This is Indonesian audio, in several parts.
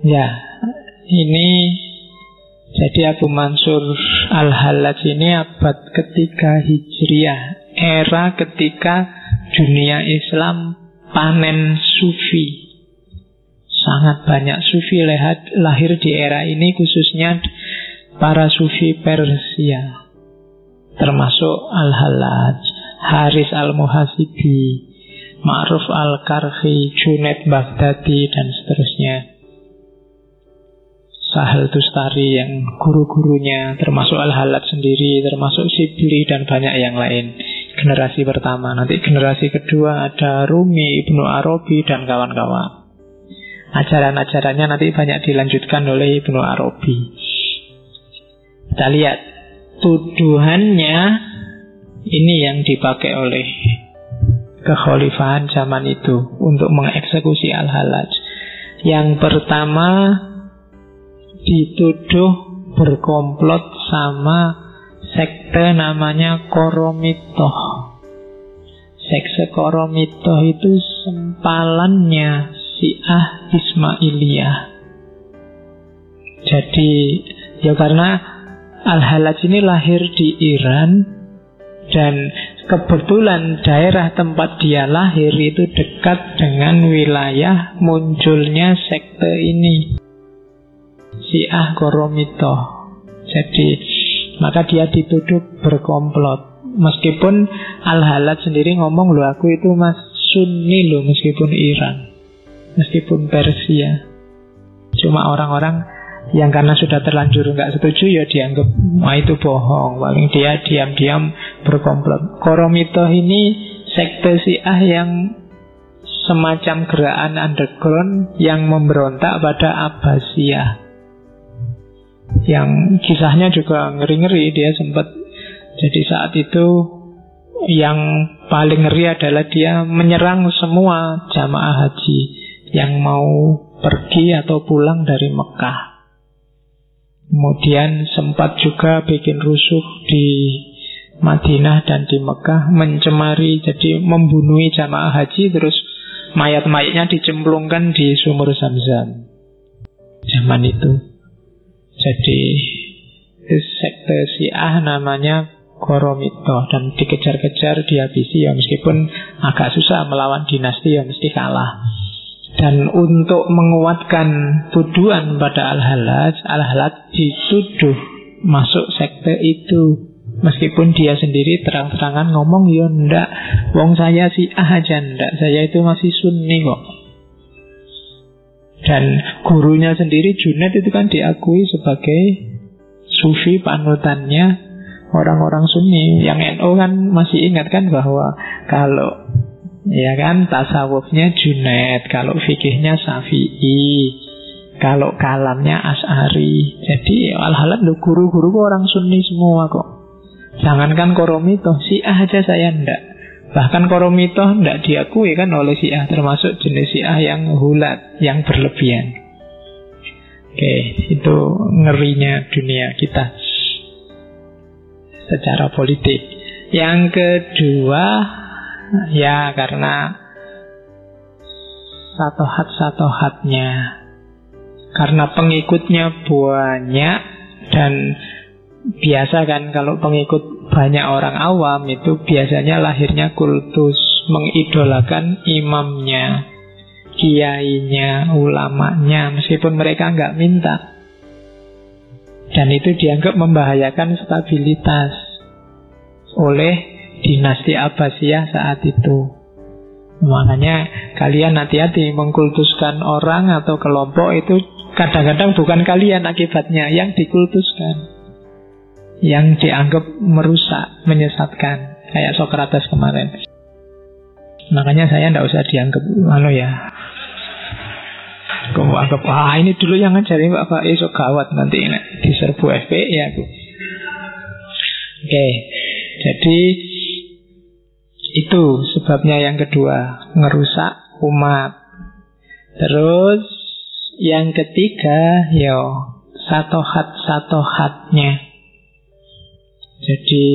Ya, ini jadi Abu Mansur Al-Hallaj ini abad ketiga Hijriah, era ketika dunia Islam panen sufi. Sangat banyak sufi lahir di era ini, khususnya para sufi Persia, termasuk Al-Hallaj, Haris Al-Muhasibi, Ma'ruf Al-Karhi, Junaid Baghdadi, dan seterusnya. Sahal Tustari yang guru-gurunya, termasuk Al-Hallaj sendiri, termasuk Sibli dan banyak yang lain. Generasi pertama. Nanti generasi kedua ada Rumi, Ibnu Arabi dan kawan-kawan. Ajaran-ajarannya nanti banyak dilanjutkan oleh Ibnu Arabi. Kita lihat tuduhannya ini yang dipakai oleh kekhalifahan zaman itu untuk mengeksekusi Al-Hallaj. Yang pertama, dituduh berkomplot sama sekte namanya Koromitoh. Sekte Koromitoh itu sempalannya Syiah Ismailiyah. Jadi ya karena Al-Hallaj ini lahir di Iran, dan kebetulan daerah tempat dia lahir itu dekat dengan wilayah munculnya sekte ini, Syiah Koromitoh. Jadi maka dia dituduh berkomplot. Meskipun Al-Hallaj sendiri ngomong, loh aku itu mas Sunni loh, meskipun Iran, meskipun Persia. Cuma orang-orang yang karena sudah terlanjur nggak setuju ya dianggap wah itu bohong. Paling dia diam-diam berkomplot. Koromitoh ini sekte Syiah yang semacam gerakan underground yang memberontak pada Abbasiyah. Yang kisahnya juga ngeri-ngeri. Dia sempat, jadi saat itu yang paling ngeri adalah dia menyerang semua jamaah haji yang mau pergi atau pulang dari Mekah. Kemudian sempat juga bikin rusuh di Madinah dan di Mekah, mencemari, jadi membunuhi jamaah haji, terus mayat-mayatnya dicemplungkan di sumur Zam-Zam zaman itu. Jadi sekte Syiah namanya Koromitoh, dan dikejar-kejar, dihabisi ya, meskipun agak susah melawan dinasti ya mesti kalah. Dan untuk menguatkan tuduhan pada Al-Hallaj, Al-Hallaj dituduh masuk sekte itu, meskipun dia sendiri terang-terangan ngomong ya ndak, wong saya Syiah aja ndak, saya itu masih Sunni kok. Dan gurunya sendiri Junaid itu kan diakui sebagai sufi panutannya orang-orang Sunni. Yang NU kan masih ingat kan bahwa kalau ya kan tasawufnya Junaid, kalau fikihnya Syafi'i, kalau kalamnya Asy'ari. Jadi Al-Hallaj guru-guru orang Sunni semua kok. Jangankan Koromitoh, Syiah aja saya ndak. Bahkan Koromitoh ndak diakui kan oleh Syiah, termasuk jenis Syiah yang hulat, yang berlebihan. Oke, itu ngerinya dunia kita secara politik. Yang kedua, ya karena satohat-satohatnya, karena pengikutnya banyak. Dan biasa kan kalau pengikut banyak orang awam itu biasanya lahirnya kultus, mengidolakan imamnya, kiainya, ulamanya, meskipun mereka nggak minta. Dan itu dianggap membahayakan stabilitas oleh dinasti Abbasiyah saat itu. Makanya kalian hati-hati mengkultuskan orang atau kelompok itu. Kadang-kadang bukan kalian akibatnya yang dikultuskan, yang dianggap merusak, menyesatkan, kayak Sokrates kemarin. Makanya saya tidak usah dianggap kamu anggap ini dulu yang ngajarin Pak Faiz, so gawat nanti diserbu FPI ya aku. Oke, jadi itu sebabnya yang kedua, ngerusak umat. Terus yang ketiga, satohat-satohatnya. Jadi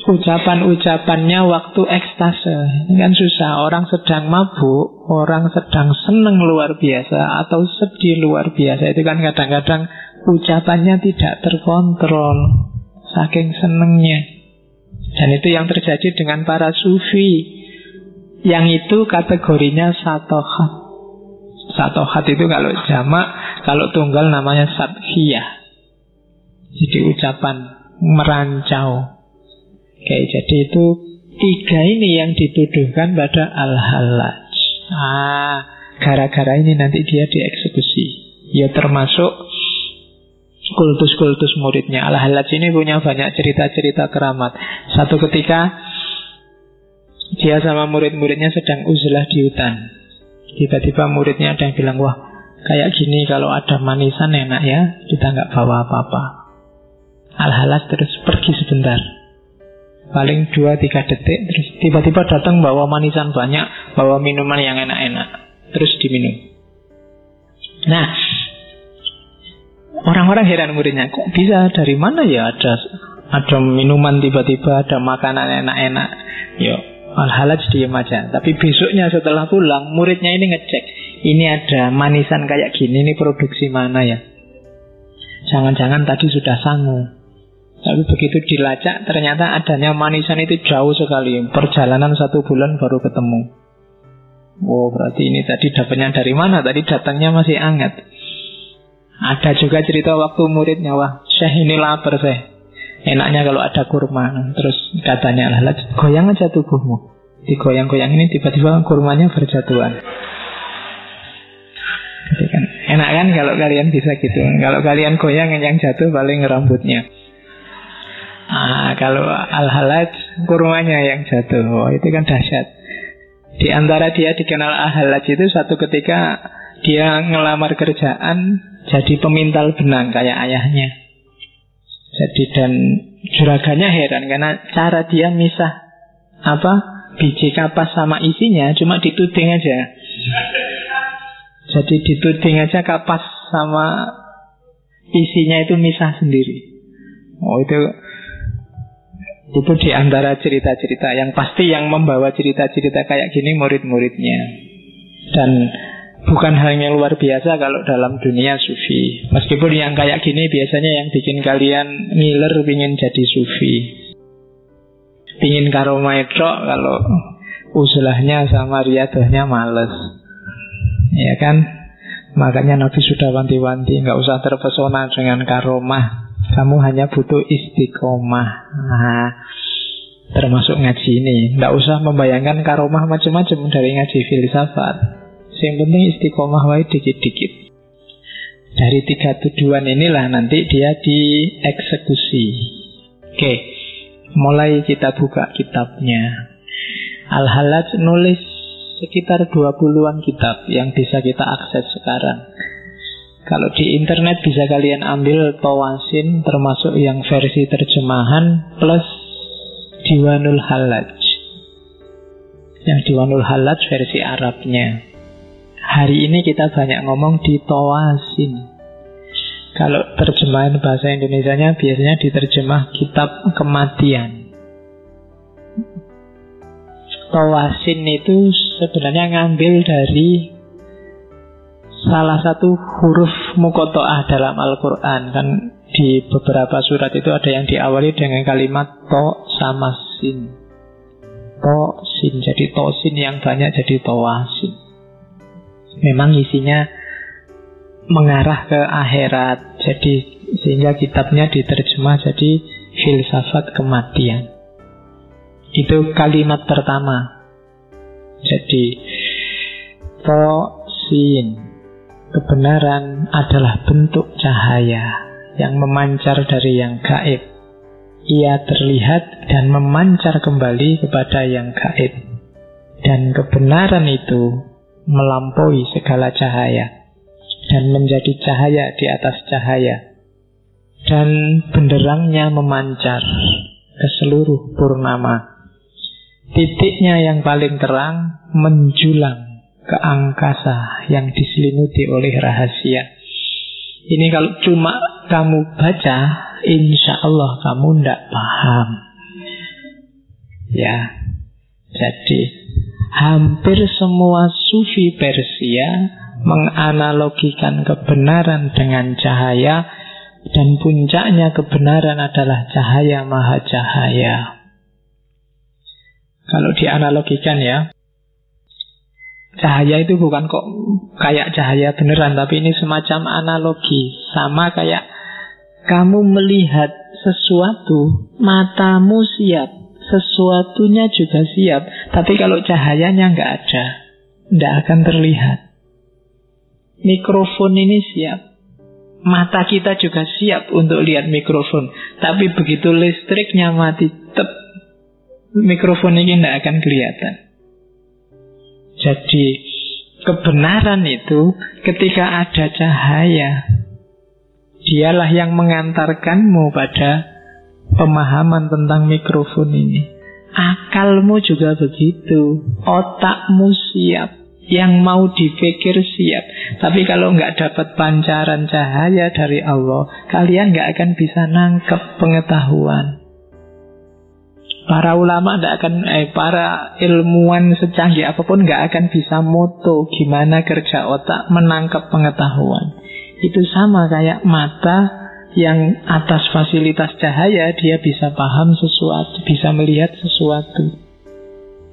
ucapan-ucapannya waktu ekstase. Ini kan susah. Orang sedang mabuk, orang sedang seneng luar biasa atau sedih luar biasa, itu kan kadang-kadang ucapannya tidak terkontrol saking senengnya. Dan itu yang terjadi dengan para sufi. Yang itu kategorinya satohat. Satohat itu kalau jamak, kalau tunggal namanya sadhiyah. Jadi ucapan merancau. Oke, jadi itu 3 ini yang dituduhkan pada Al-Hallaj. Gara-gara ini nanti dia dieksekusi. Ya termasuk kultus-kultus muridnya. Al-Hallaj ini punya banyak cerita-cerita keramat. Satu ketika dia sama murid-muridnya sedang uzlah di hutan. Tiba-tiba muridnya ada yang bilang, wah kayak gini kalau ada manisan enak ya, kita nggak bawa apa-apa. Al-Hallaj terus pergi sebentar, paling 2-3 detik, terus tiba-tiba datang bawa manisan banyak, bawa minuman yang enak-enak, terus diminum. Nah, orang-orang heran muridnya, kok bisa, dari mana ya ada minuman tiba-tiba, ada makanan enak-enak. Yo, Al-Hallaj diem aja. Tapi besoknya setelah pulang, muridnya ini ngecek, ini ada manisan kayak gini, ini produksi mana ya? Jangan-jangan tadi sudah sangu. Tapi begitu dilacak, ternyata adanya manisan itu jauh sekali. Perjalanan 1 bulan baru ketemu. Oh, berarti ini tadi dapatnya dari mana? Tadi datangnya masih hangat. Ada juga cerita waktu muridnya, wah Syekh ini lapar Syekh, enaknya kalau ada kurma. Terus katanya Al-Hallaj, goyang aja tubuhmu. Digoyang-goyang ini tiba-tiba kurmanya berjatuhan. Jadi kan, enak kan kalau kalian bisa gitu. Kalau kalian goyang, yang jatuh paling rambutnya. Kalau Al-Hallaj kurmanya yang jatuh. Oh, itu kan dahsyat. Di antara dia dikenal Al-Hallaj itu satu ketika dia ngelamar kerjaan jadi pemintal benang kayak ayahnya. Jadi dan juraganya heran karena cara dia misah biji kapas sama isinya cuma dituding aja. Jadi dituding aja kapas sama isinya itu misah sendiri. Oh, itu di antara cerita-cerita yang pasti yang membawa cerita-cerita kayak gini murid-muridnya. Dan bukan hal yang luar biasa kalau dalam dunia sufi. Meskipun yang kayak gini biasanya yang bikin kalian ngiler pingin jadi sufi, pingin karomah itu, kalau uzlahnya sama riadohnya males, ya kan? Makanya Nabi sudah wanti-wanti, nggak usah terpesona dengan karomah. Kamu hanya butuh istiqomah. Termasuk ngaji ini. Nggak usah membayangkan karomah macam-macam dari ngaji filsafat. Yang penting istiqomah wae dikit-dikit. Dari 3 tujuan inilah nanti dia dieksekusi. Oke, mulai kita buka kitabnya. Al-Hallaj nulis sekitar 20-an kitab yang bisa kita akses sekarang. Kalau di internet bisa kalian ambil Tawasin, termasuk yang versi terjemahan, plus Diwanul Hallaj. Yang Diwanul Hallaj versi Arabnya. Hari ini kita banyak ngomong di Tawasin. Kalau terjemahan bahasa Indonesianya biasanya diterjemah kitab kematian. Tawasin itu sebenarnya ngambil dari salah satu huruf muqatta'ah dalam Al-Quran. Kan di beberapa surat itu ada yang diawali dengan kalimat to sama sin. To sin, jadi tosin yang banyak jadi tawasin. Memang isinya mengarah ke akhirat. Jadi sehingga kitabnya diterjemah jadi filsafat kematian. Itu kalimat pertama. Jadi to sin, kebenaran adalah bentuk cahaya yang memancar dari yang gaib. Ia terlihat dan memancar kembali kepada yang gaib. Dan kebenaran itu melampaui segala cahaya dan menjadi cahaya di atas cahaya. Dan benderangnya memancar ke seluruh purnama. Titiknya yang paling terang menjulang ke angkasa yang diselimuti oleh rahasia. Ini kalau cuma kamu baca, insya Allah kamu tidak paham. Ya, jadi hampir semua sufi Persia menganalogikan kebenaran dengan cahaya, dan puncaknya kebenaran adalah cahaya maha cahaya. Kalau dianalogikan ya, cahaya itu bukan kok kayak cahaya beneran, tapi ini semacam analogi. Sama kayak kamu melihat sesuatu, matamu siap, sesuatunya juga siap, tapi kalau cahayanya nggak ada, nggak akan terlihat. Mikrofon ini siap, mata kita juga siap untuk lihat mikrofon, tapi begitu listriknya mati, mikrofon ini nggak akan kelihatan. Jadi kebenaran itu ketika ada cahaya, dialah yang mengantarkanmu pada pemahaman tentang mikrofon ini. Akalmu juga begitu, otakmu siap, yang mau dipikir siap. Tapi kalau nggak dapat pancaran cahaya dari Allah, kalian nggak akan bisa nangkep pengetahuan. Para ulama nggak akan, para ilmuwan secanggih apapun nggak akan bisa moto gimana kerja otak menangkap pengetahuan. Itu sama kayak mata yang atas fasilitas cahaya dia bisa paham sesuatu, bisa melihat sesuatu.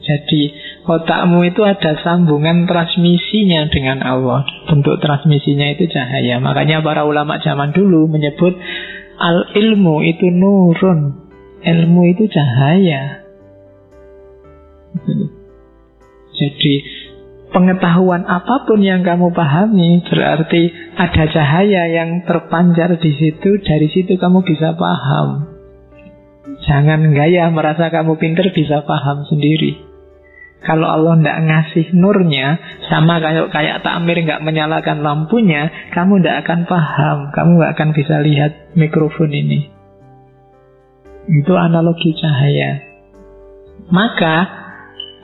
Jadi otakmu itu ada sambungan transmisinya dengan Allah. Bentuk transmisinya itu cahaya. Makanya para ulama zaman dulu menyebut al-ilmu itu nurun. Ilmu itu cahaya. Jadi pengetahuan apapun yang kamu pahami berarti ada cahaya yang terpancar di situ. Dari situ kamu bisa paham. Jangan gaya merasa kamu pintar bisa paham sendiri. Kalau Allah tidak ngasih nurnya, sama kayak takmir nggak menyalakan lampunya, kamu tidak akan paham, kamu nggak akan bisa lihat mikrofon ini. Itu analogi cahaya. Maka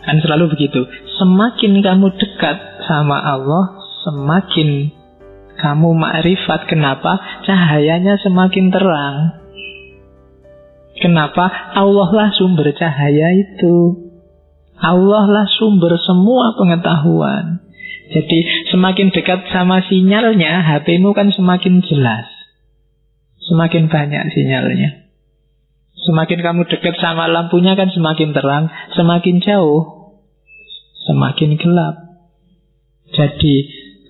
kan selalu begitu, semakin kamu dekat sama Allah, semakin kamu makrifat. Kenapa? Cahayanya semakin terang. Kenapa? Allah lah sumber cahaya itu. Allah lah sumber semua pengetahuan. Jadi semakin dekat sama sinyalnya, HP-mu kan semakin jelas, semakin banyak sinyalnya. Semakin kamu dekat sama lampunya kan semakin terang, semakin jauh semakin gelap. Jadi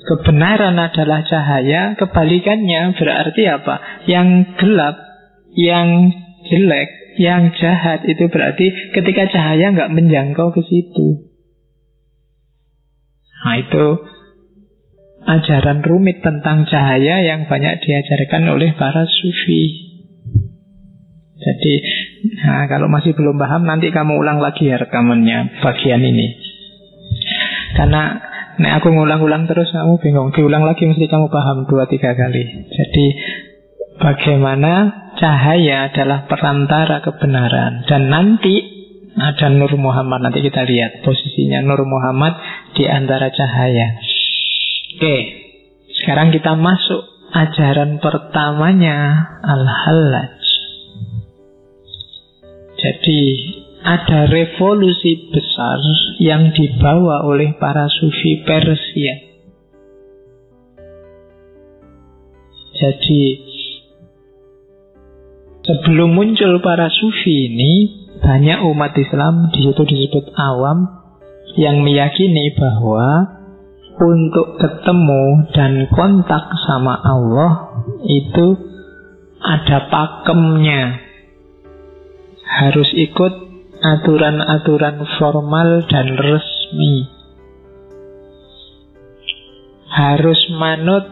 kebenaran adalah cahaya, kebalikannya berarti apa? Yang gelap, yang jelek, yang jahat itu berarti ketika cahaya nggak menjangkau ke situ. Nah itu ajaran rumit tentang cahaya yang banyak diajarkan oleh para sufi. Jadi kalau masih belum paham, nanti kamu ulang lagi ya rekamannya bagian ini. Karena aku ngulang-ulang terus kamu bingung, diulang lagi mesti kamu paham 2-3 kali. Jadi bagaimana cahaya adalah perantara kebenaran. Dan nanti ada Nur Muhammad, nanti kita lihat posisinya Nur Muhammad di antara cahaya. Oke, sekarang kita masuk ajaran pertamanya, Al-Hallaj. Jadi ada revolusi besar yang dibawa oleh para sufi Persia. Jadi sebelum muncul para sufi ini, banyak umat Islam, di situ disebut awam, yang meyakini bahwa untuk ketemu dan kontak sama Allah itu ada pakemnya. Harus ikut aturan-aturan formal dan resmi. Harus manut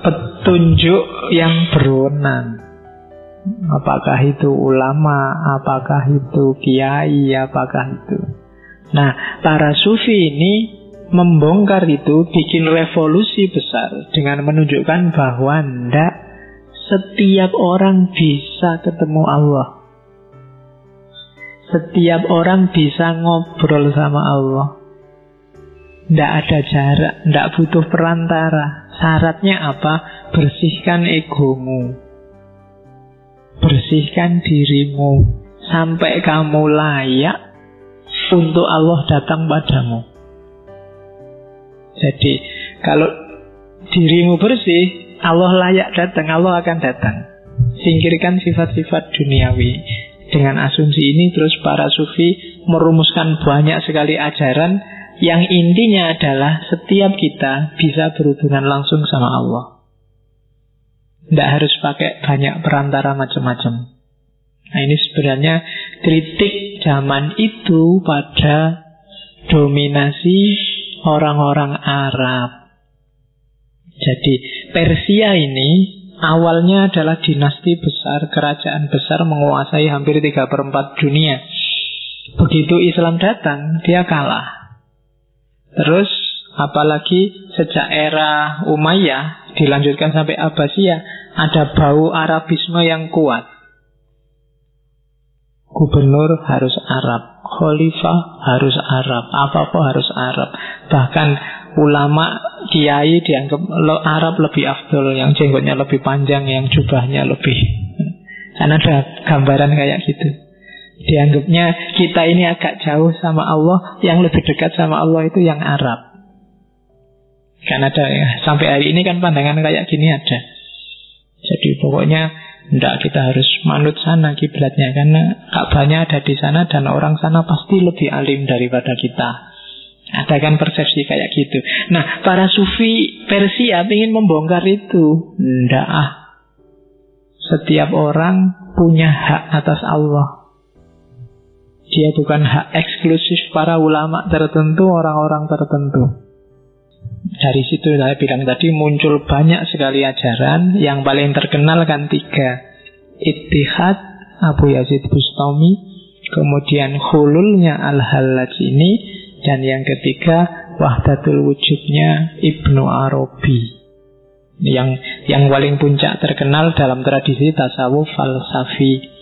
petunjuk yang berwenang. Apakah itu ulama, apakah itu kiai, apakah itu. Nah, para sufi ini membongkar itu, bikin revolusi besar dengan menunjukkan bahwa tidak setiap orang bisa ketemu Allah. Setiap orang bisa ngobrol sama Allah. Tidak ada jarak, tidak butuh perantara. Syaratnya apa? Bersihkan egomu, bersihkan dirimu sampai kamu layak untuk Allah datang padamu. Jadi kalau dirimu bersih, Allah layak datang, Allah akan datang. Singkirkan sifat-sifat duniawi. Dengan asumsi ini terus para sufi merumuskan banyak sekali ajaran yang intinya adalah setiap kita bisa berhubungan langsung sama Allah. Tidak harus pakai banyak perantara macam-macam. Nah, ini sebenarnya kritik zaman itu pada dominasi orang-orang Arab. Jadi Persia ini awalnya adalah dinasti besar, kerajaan besar menguasai hampir 3/4 dunia. Begitu Islam datang, dia kalah. Terus apalagi sejak era Umayyah dilanjutkan sampai Abbasiyah, ada bau Arabisme yang kuat. Gubernur harus Arab, khalifah harus Arab, apa-apa harus Arab. Bahkan ulama, kiai dianggap Arab lebih afdol, yang jenggotnya lebih panjang, yang jubahnya lebih. Kan ada gambaran kayak gitu. Dianggapnya kita ini agak jauh sama Allah, yang lebih dekat sama Allah itu yang Arab. Kan ada ya, sampai hari ini kan pandangan kayak gini ada. Jadi pokoknya tidak, kita harus manut sana kiblatnya, karena Ka'bahnya ada di sana dan orang sana pasti lebih alim daripada kita. Ada kan persepsi kayak gitu. Nah, para sufi Persia ingin membongkar itu. Tidak, setiap orang punya hak atas Allah. Dia bukan hak eksklusif para ulama tertentu, orang-orang tertentu. Dari situ saya bilang tadi muncul banyak sekali ajaran. Yang paling terkenal kan 3. Ittihad, Abu Yazid Bustami, kemudian hululnya Al-Hallaj ini, dan yang ketiga Wahdatul Wujudnya Ibnu Arabi. Yang paling puncak terkenal dalam tradisi tasawuf falsafi.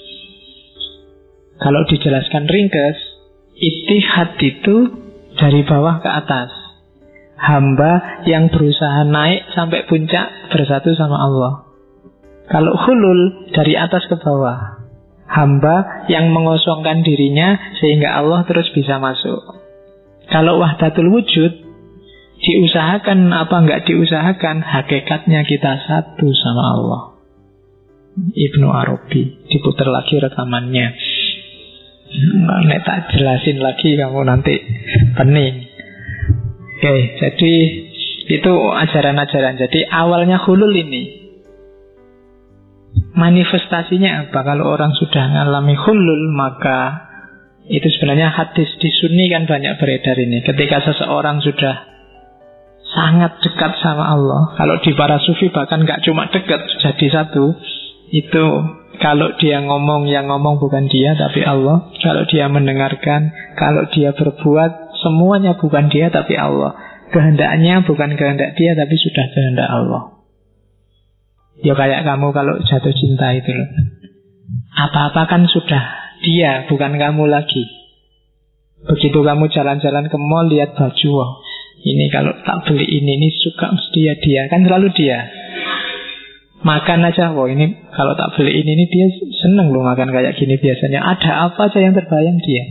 Kalau dijelaskan ringkas, ittihad itu dari bawah ke atas. Hamba yang berusaha naik sampai puncak bersatu sama Allah. Kalau hulul dari atas ke bawah. Hamba yang mengosongkan dirinya sehingga Allah terus bisa masuk. Kalau wahdatul wujud, diusahakan apa enggak diusahakan, hakikatnya kita satu sama Allah. Ibnu Arabi, diputar lagi rekamannya. Nek tak jelasin lagi kamu nanti pening. Oke, jadi itu ajaran-ajaran. Jadi awalnya hulul ini, manifestasinya apa? Kalau orang sudah mengalami hulul, maka itu sebenarnya hadis di Sunni kan banyak beredar ini. Ketika seseorang sudah sangat dekat sama Allah, kalau di para sufi bahkan gak cuma dekat, jadi satu. Itu kalau dia ngomong, yang ngomong bukan dia tapi Allah. Kalau dia mendengarkan, kalau dia berbuat, semuanya bukan dia tapi Allah. Kehendaknya bukan kehendak dia tapi sudah kehendak Allah. Ya kayak kamu kalau jatuh cinta itu loh, apa-apa kan sudah dia, bukan kamu lagi. Begitu kamu jalan-jalan ke mall, lihat baju, wah, ini kalau tak beli ini suka mesti dia. Kan selalu dia. Makan aja, wah ini kalau tak beli ini dia seneng loh makan kayak gini biasanya. Ada apa aja yang terbayang dia.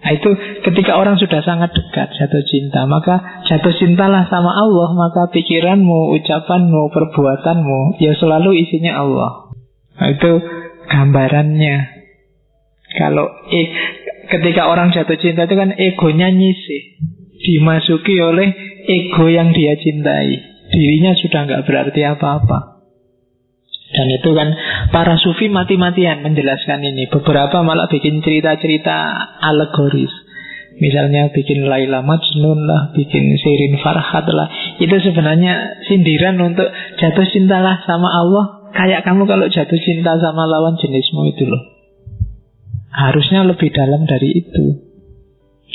Nah itu ketika orang sudah sangat dekat jatuh cinta, maka jatuh cintalah sama Allah. Maka pikiranmu, ucapanmu, perbuatanmu ya selalu isinya Allah. Nah itu gambarannya. Kalau ketika orang jatuh cinta itu kan egonya nyisih, dimasuki oleh ego yang dia cintai. Dirinya sudah gak berarti apa-apa. Dan itu kan para sufi mati-matian menjelaskan ini. Beberapa malah bikin cerita-cerita alegoris. Misalnya bikin Laila Majnun lah, bikin Shirin Farhat lah. Itu sebenarnya sindiran untuk jatuh cintalah sama Allah. Kayak kamu kalau jatuh cinta sama lawan jenismu itu loh. Harusnya lebih dalam dari itu.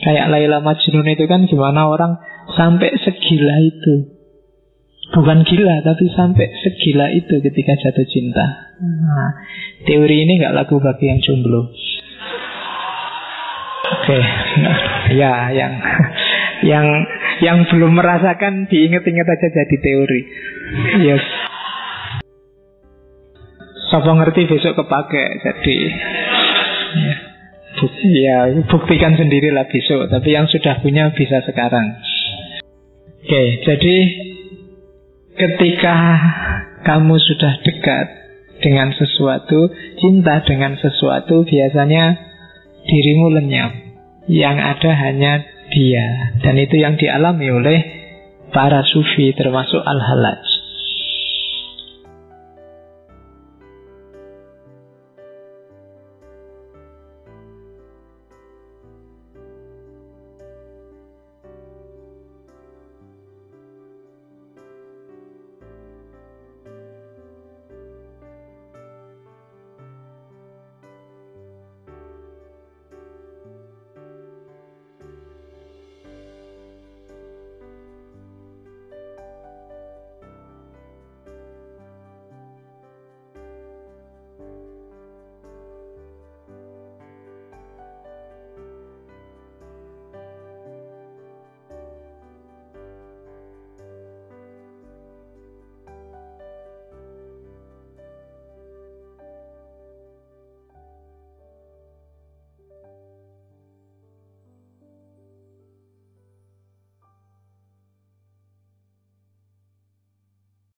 Kayak Laila Majnun itu kan gimana orang sampai segila itu. Bukan gila, tapi sampai segila itu ketika jatuh cinta. Nah, teori ini gak laku bagi yang jomblo. Oke, nah, ya yang belum merasakan diinget-inget aja jadi teori. Yes. Siapa ngerti besok kepake. Jadi ya, Ya, buktikan sendirilah besok. Tapi yang sudah punya bisa sekarang. Oke, jadi ketika kamu sudah dekat dengan sesuatu, cinta dengan sesuatu, biasanya dirimu lenyap. Yang ada hanya dia. Dan itu yang dialami oleh para sufi, termasuk Al-Hallaj.